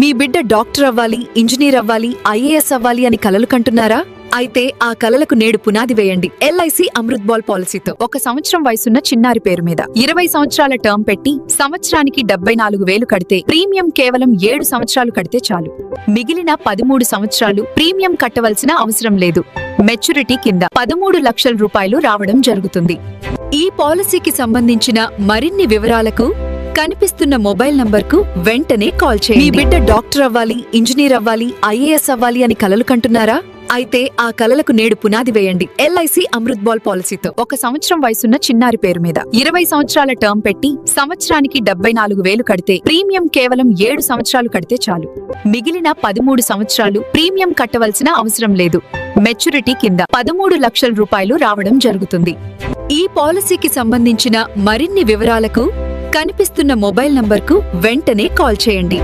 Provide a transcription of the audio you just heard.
మీ బిడ్డ డాక్టర్ అవ్వాలి, ఇంజనీర్ అవ్వాలి, ఐఏఎస్ అవ్వాలి అని కలలు కంటున్నారా? అయితే ఆ కలలకు నేడు పునాది వేయండి ఎల్ఐసి అమృత్ బాల్ పాలసీతో. 1 సంవత్సరం వయసున్న చిన్నారి పేరు మీద 20 సంవత్సరాల టర్మ్ పెట్టి సంవత్సరానికి 74,000 కడితే ప్రీమియం కేవలం 7 సంవత్సరాలు కడితే చాలు. మిగిలిన 13 సంవత్సరాలు ప్రీమియం కట్టవలసిన అవసరం లేదు. మెచ్యూరిటీ కింద 13 లక్షల రూపాయలు రావడం జరుగుతుంది. ఈ పాలసీకి సంబంధించిన మరిన్ని వివరాలకు కనిపిస్తున్న మొబైల్ నంబర్కు వెంటనే కాల్ చేయండి. మీ బిడ్డ డాక్టర్ అవ్వాలి, ఇంజనీర్ అవ్వాలి, ఐఏఎస్ అవ్వాలి అని కలలు కంటున్నారా? అయితే ఆ కలలకు నేడు పునాది వేయండి ఎల్ఐసి అమృత్ బాల్ పాలసీతో. 1 సంవత్సరం వయసున్న చిన్నారి పేరు మీద 20 సంవత్సరాల టర్మ్ పెట్టి సంవత్సరానికి 74,000 కడితే ప్రీమియం కేవలం 7 సంవత్సరాలు కడితే చాలు. మిగిలిన 13 సంవత్సరాలు ప్రీమియం కట్టవలసిన అవసరం లేదు. మెచ్యూరిటీ కింద 13 లక్షల రూపాయలు రావడం జరుగుతుంది. ఈ పాలసీకి సంబంధించిన మరిన్ని వివరాలకు కనిపిస్తున్న మొబైల్ నంబర్కు వెంటనే కాల్ చేయండి.